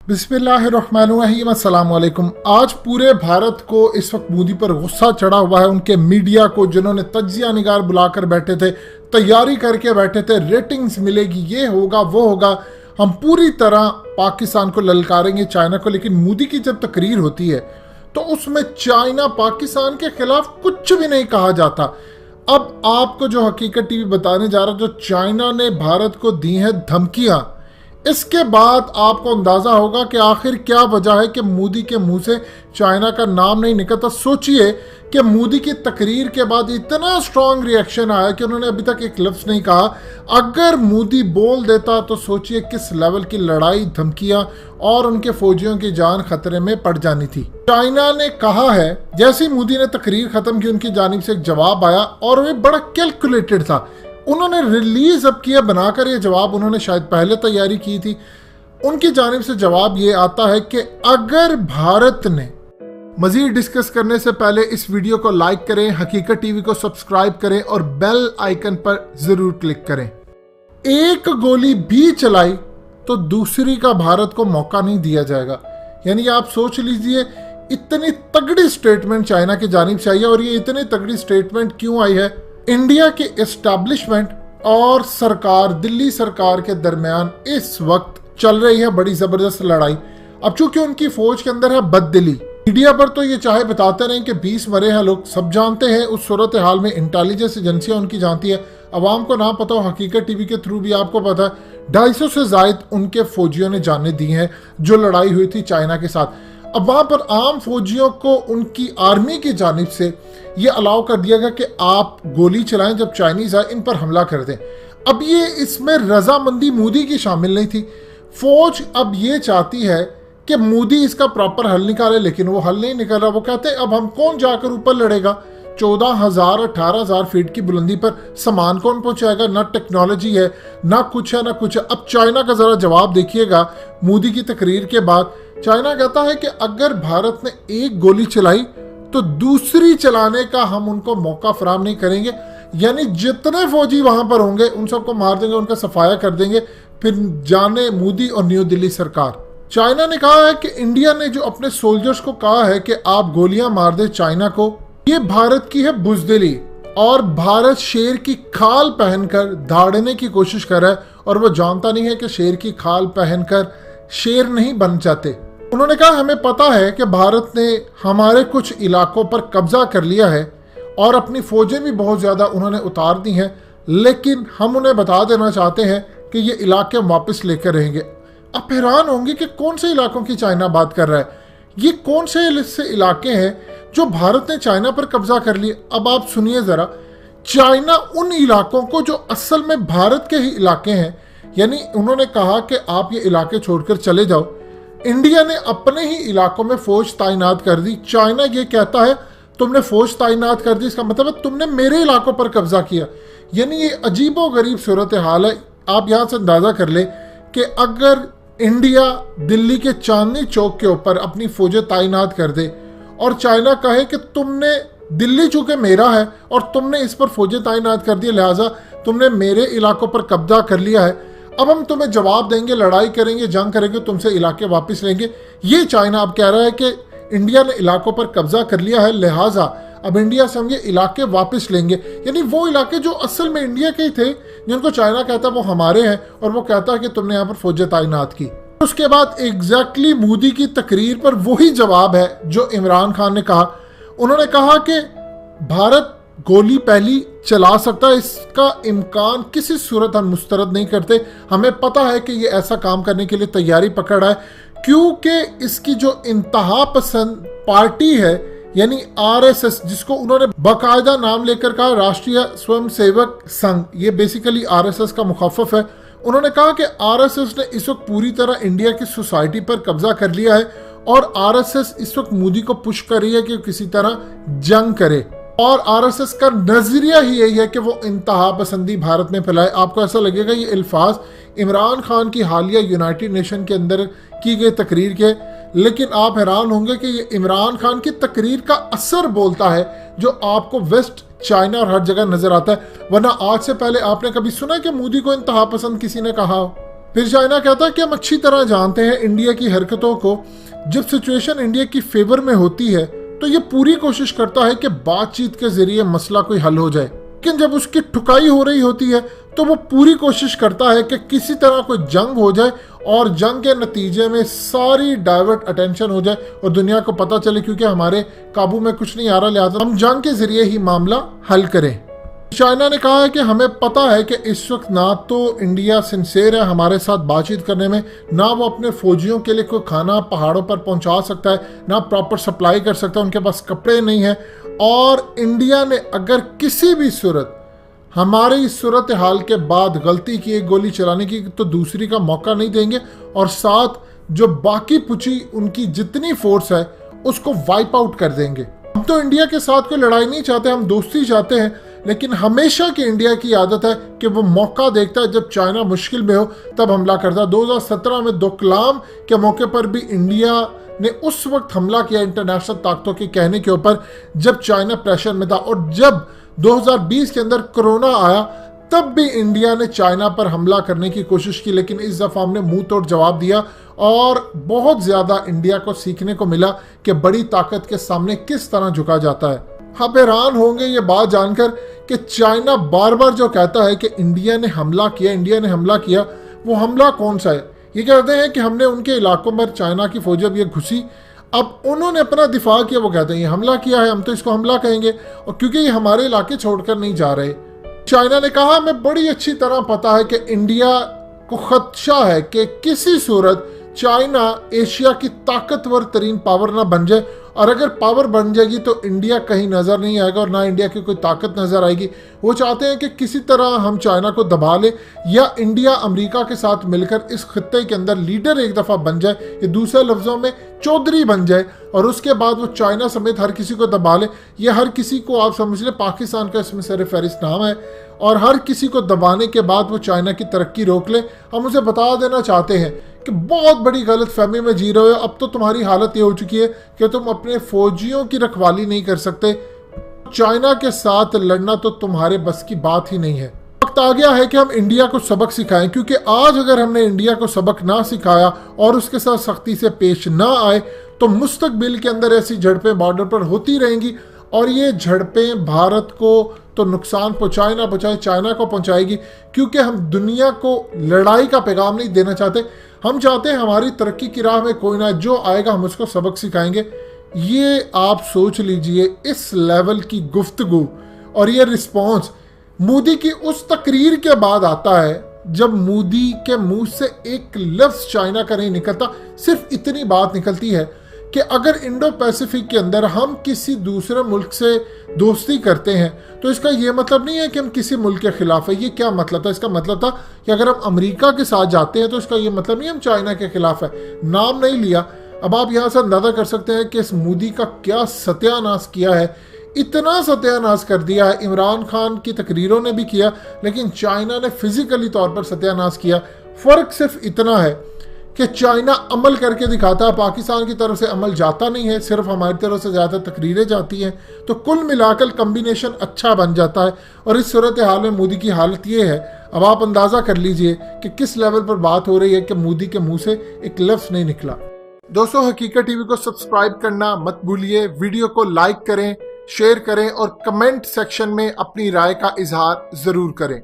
बिस्मिल्लाहिर्रहमानिर्रहीम, अस्सलाम वालेकुम। आज पूरे भारत को इस वक्त मोदी पर गुस्सा चढ़ा हुआ है। उनके मीडिया को जिन्होंने तज्जिया निगार बुलाकर बैठे थे, तैयारी करके बैठे थे, रेटिंग्स मिलेगी, ये होगा वो होगा, हम पूरी तरह पाकिस्तान को ललकारेंगे, चाइना को। लेकिन मोदी की जब तकरीर होती है तो उसमें चाइना पाकिस्तान के खिलाफ कुछ भी नहीं कहा जाता। अब आपको जो हकीकत टीवी बताने जा रहा है, जो चाइना ने भारत को दी है धमकियां, इसके बाद आपको अंदाजा होगा कि आखिर क्या वजह है कि मोदी के मुंह से चाइना का नाम नहीं निकलता। सोचिए कि मोदी की तकरीर के बाद इतना स्ट्रांग रिएक्शन आया कि उन्होंने अभी तक एक लफ्ज नहीं कहा। अगर मोदी बोल देता तो सोचिए किस लेवल की लड़ाई, धमकियां और उनके फौजियों की जान खतरे में पड़ जानी थी। चाइना ने कहा है, जैसे ही मोदी ने तकरीर खत्म की उनकी जानिब से एक जवाब आया और वह बड़ा कैलकुलेटेड था। उन्होंने रिलीज अब किया बनाकर ये जवाब, उन्होंने शायद पहले तैयारी की थी। उनकी जानिब से जवाब ये आता है कि अगर भारत ने, मजीद डिस्कस करने से पहले इस वीडियो को लाइक करें, हकीकत टीवी को सब्सक्राइब करें और बेल आइकन पर जरूर क्लिक करें। एक गोली भी चलाई तो दूसरी का भारत को मौका नहीं दिया जाएगा। यानी आप सोच लीजिए, इतनी तगड़ी स्टेटमेंट चाइना की जानिब से आई है। और ये इतनी तगड़ी स्टेटमेंट क्यों आई है? इंडिया के एस्टैब्लिशमेंट और सरकार, दिल्ली सरकार के दरमियान इस वक्त चल रही है बड़ी जबरदस्त लड़ाई। अब चूंकि उनकी फौज के अंदर है बददिली, मीडिया पर तो ये चाहे बताते रहें कि 20 मरे हैं लोग, सब जानते हैं। उस सूरत हाल में इंटेलिजेंस एजेंसियां उनकी जानती है, अवाम को ना पता हो, हकीकत टीवी के थ्रू भी आपको पता है। 250 से जायद उनके फौजियों ने जाने दी हैं जो लड़ाई हुई थी चाइना के साथ। अब वहां पर आम फौजियों को उनकी आर्मी की जानिब से ये अलाउ कर दिया गया कि आप गोली चलाएं जब चाइनीज आए, इन पर हमला कर दें। अब ये इसमें रजामंदी मोदी की शामिल नहीं थी। फौज अब ये चाहती है कि मोदी इसका प्रॉपर हल निकाले, लेकिन वो हल नहीं निकल रहा। वो कहते हैं अब हम कौन जाकर ऊपर लड़ेगा? 14,000 18,000 फीट की बुलंदी पर सामान कौन पहुंचाएगा? ना टेक्नोलॉजी है, ना कुछ है, ना कुछ है। अब चाइना का जरा जवाब देखिएगा। मोदी की तकरीर के बाद चाइना कहता है कि अगर भारत ने एक गोली चलाई तो दूसरी चलाने का हम उनको मौका फराहम नहीं करेंगे। यानी जितने फौजी वहां पर होंगे उन सबको मार देंगे, उनका सफाया कर देंगे। फिर जाने मोदी और न्यू दिल्ली सरकार। चाइना ने कहा है कि इंडिया ने जो अपने सोल्जर्स को कहा है कि आप गोलियां मार दे चाइना को, ये भारत की है बुजदिली। और भारत शेर की खाल पहनकर धाड़ने की कोशिश कर रहा है और वो जानता नहीं है कि शेर की खाल पहनकर शेर नहीं बन जाते। उन्होंने कहा हमें पता है कि भारत ने हमारे कुछ इलाकों पर कब्जा कर लिया है और अपनी फौजें भी बहुत ज़्यादा उन्होंने उतार दी हैं, लेकिन हम उन्हें बता देना चाहते हैं कि ये इलाके वापस लेकर रहेंगे। आप हैरान होंगे कि कौन से इलाकों की चाइना बात कर रहा है। ये कौन से ऐसे इलाके हैं जो भारत ने चाइना पर कब्जा कर लिए? अब आप सुनिए ज़रा। चाइना उन इलाकों को जो असल में भारत के ही इलाके हैं, यानी उन्होंने कहा कि आप ये इलाके छोड़कर चले जाओ। इंडिया ने अपने ही इलाकों में फौज तैनात कर दी। चाइना ये कहता है तुमने फौज तैनात कर दी, इसका मतलब है तुमने मेरे इलाकों पर कब्जा किया। यानी ये अजीबो गरीब सूरत हाल है। आप यहाँ से अंदाजा कर ले कि अगर इंडिया दिल्ली के चांदनी चौक के ऊपर अपनी फौजें तैनात कर दे और चाइना कहे कि तुमने, दिल्ली चूंकि मेरा है और तुमने इस पर फौजें तैनात कर दी, लिहाजा तुमने मेरे इलाकों पर कब्जा कर लिया है, अब हम तुम्हें जवाब देंगे, लड़ाई करेंगे, जंग करेंगे, तुमसे इलाके वापस लेंगे। ये चाइना अब कह रहा है कि इंडिया ने इलाकों पर कब्जा कर लिया है, लिहाजा अब इंडिया से हम ये इलाके वापस लेंगे। यानी वो इलाके जो असल में इंडिया के ही थे, जिनको चाइना कहता है वो हमारे हैं, और वो कहता है कि तुमने यहाँ पर फौजें तैनात की। उसके बाद एग्जैक्टली मोदी की तकरीर पर वही जवाब है जो इमरान खान ने कहा। उन्होंने कहा कि भारत गोली पहली चला सकता है, इसका इम्कान किसी सूरत हम मुस्तरद नहीं करते। हमें पता है कि ये ऐसा काम करने के लिए तैयारी पकड़ रहा है, क्योंकि इसकी जो इंतहा पसंद पार्टी है, यानी आरएसएस, जिसको उन्होंने बाकायदा नाम लेकर कहा राष्ट्रीय स्वयंसेवक संघ, ये बेसिकली आरएसएस का मुखफ़फ़ है। उन्होंने कहा कि आरएसएस ने इस वक्त पूरी तरह इंडिया की सोसाइटी पर कब्जा कर लिया है और आरएसएस इस वक्त मोदी को पुश कर रही है कि किसी तरह जंग करे। और आरएसएस का नजरिया ही यही है कि वो इंतहा पसंदी भारत में फैलाए। आपको ऐसा लगेगा ये अल्फाज इमरान खान की हालिया यूनाइटेड नेशन के अंदर की गई तकरीर के, लेकिन आप हैरान होंगे कि ये इमरान खान की तकरीर का असर बोलता है जो आपको वेस्ट चाइना और हर जगह नजर आता है। वरना आज से पहले आपने कभी सुना कि मोदी को इंतहा पसंद किसी ने कहा हो? फिर चाइना कहता है कि हम अच्छी तरह जानते हैं इंडिया की हरकतों को। जब सिचुएशन इंडिया की फेवर में होती है तो ये पूरी कोशिश करता है कि बातचीत के जरिए मसला कोई हल हो जाए, लेकिन जब उसकी ठुकाई हो रही होती है तो वो पूरी कोशिश करता है कि किसी तरह कोई जंग हो जाए और जंग के नतीजे में सारी डाइवर्ट अटेंशन हो जाए और दुनिया को पता चले क्योंकि हमारे काबू में कुछ नहीं आ रहा, लिहाजा हम जंग के जरिए ही मामला हल करें। चाइना ने कहा है कि हमें पता है कि इस वक्त ना तो इंडिया सिंसेर है हमारे साथ बातचीत करने में, ना वो अपने फौजियों के लिए कोई खाना पहाड़ों पर पहुंचा सकता है, ना प्रॉपर सप्लाई कर सकता है, उनके पास कपड़े नहीं है। और इंडिया ने अगर किसी भी सूरत हमारे इस सूरत हाल के बाद गलती की एक गोली चलाने की तो दूसरी का मौका नहीं देंगे, और साथ जो बाकी पुची उनकी जितनी फोर्स है उसको वाइप आउट कर देंगे। हम तो इंडिया के साथ कोई लड़ाई नहीं चाहते, हम दोस्ती चाहते हैं, लेकिन हमेशा की इंडिया की आदत है कि वो मौका देखता है जब चाइना मुश्किल में हो तब हमला करता है। 2017 में डोकलाम के मौके पर भी इंडिया ने उस वक्त हमला किया इंटरनेशनल ताकतों के कहने के ऊपर जब चाइना प्रेशर में था, और जब 2020 के अंदर कोरोना आया तब भी इंडिया ने चाइना पर हमला करने की कोशिश की, लेकिन इस दफा हमने मुंह तोड़ जवाब दिया और बहुत ज्यादा इंडिया को सीखने को मिला कि बड़ी ताकत के सामने किस तरह झुका जाता है। आप हैरान होंगे ये बात जानकर कि चाइना बार बार जो कहता है कि इंडिया ने हमला किया, इंडिया ने हमला किया, वो हमला कौन सा है? ये कहते हैं कि हमने उनके इलाकों पर चाइना की फौज अब ये घुसी, अब उन्होंने अपना दिफा किया, वो कहते हैं ये हमला किया है, हम तो इसको हमला कहेंगे, और क्योंकि ये हमारे इलाके छोड़कर नहीं जा रहे। चाइना ने कहा हमें बड़ी अच्छी तरह पता है कि इंडिया को खदशा है कि किसी सूरत चाइना एशिया की ताकतवर तरीन पावर ना बन जाए, और अगर पावर बन जाएगी तो इंडिया कहीं नजर नहीं आएगा और ना इंडिया की कोई ताकत नजर आएगी। वो चाहते हैं कि किसी तरह हम चाइना को दबा ले, या इंडिया अमेरिका के साथ मिलकर इस खित्ते के अंदर लीडर एक दफा बन जाए, ये दूसरे लफ्जों में चौधरी बन जाए, और उसके बाद वो चाइना समेत हर किसी को दबा ले। ये हर किसी को आप समझ ले पाकिस्तान का इसमें सर फहरिस्त नाम है, और हर किसी को दबाने के बाद वो चाइना की तरक्की रोक ले। हम उसे बता देना चाहते हैं कि बहुत बड़ी गलत फहमी में जी रहे हो, अब तो तुम्हारी हालत ये हो चुकी है कि तुम अपने फौजियों की रखवाली नहीं कर सकते, चाइना के साथ लड़ना तो तुम्हारे बस की बात ही नहीं है। वक्त आ गया है कि हम इंडिया को सबक सिखाएं, क्योंकि आज अगर हमने इंडिया को सबक ना सिखाया और उसके साथ सख्ती से पेश ना आए तो मुस्तकबिल के अंदर ऐसी झड़पें बॉर्डर पर होती रहेंगी, और ये झड़पें भारत को तो नुकसान पहुंचाए ना पहुंचाए चाइना को पहुंचाएगी, क्योंकि हम दुनिया को लड़ाई का पैगाम नहीं देना चाहते। हम चाहते हैं हमारी तरक्की की राह में कोई ना जो आएगा हम उसको सबक सिखाएंगे। ये आप सोच लीजिए इस लेवल की गुफ्तगू और ये रिस्पॉन्स मोदी की उस तकरीर के बाद आता है जब मोदी के मुंह से एक लफ्ज चाइना का नहीं निकलता, सिर्फ इतनी बात निकलती है कि अगर इंडो पैसिफिक के अंदर हम किसी दूसरे मुल्क से दोस्ती करते हैं तो इसका ये मतलब नहीं है कि हम किसी मुल्क के खिलाफ है। ये क्या मतलब था? इसका मतलब था कि अगर हम अमेरिका के साथ जाते हैं तो इसका ये मतलब नहीं हम चाइना के खिलाफ है। नाम नहीं लिया। अब आप यहाँ से अंदाजा कर सकते हैं कि इस मोदी का क्या सत्यानाश किया है। इतना सत्यानाश कर दिया है, इमरान खान की तकरीरों ने भी किया, लेकिन चाइना ने फिजिकली तौर पर सत्यानाश किया। फर्क सिर्फ इतना है कि चाइना अमल करके दिखाता है, पाकिस्तान की तरफ से अमल जाता नहीं है, सिर्फ हमारी तरफ से ज़्यादा तकरीरें जाती हैं। तो कुल मिलाकर कम्बिनेशन अच्छा बन जाता है, और इस सूरत हाल में मोदी की हालत ये है। अब आप अंदाज़ा कर लीजिए कि किस लेवल पर बात हो रही है कि मोदी के मुंह से एक लफ्ज़ नहीं निकला। दोस्तों, हकीकत टीवी को सब्सक्राइब करना मत भूलिए, वीडियो को लाइक करें, शेयर करें और कमेंट सेक्शन में अपनी राय का इजहार ज़रूर करें।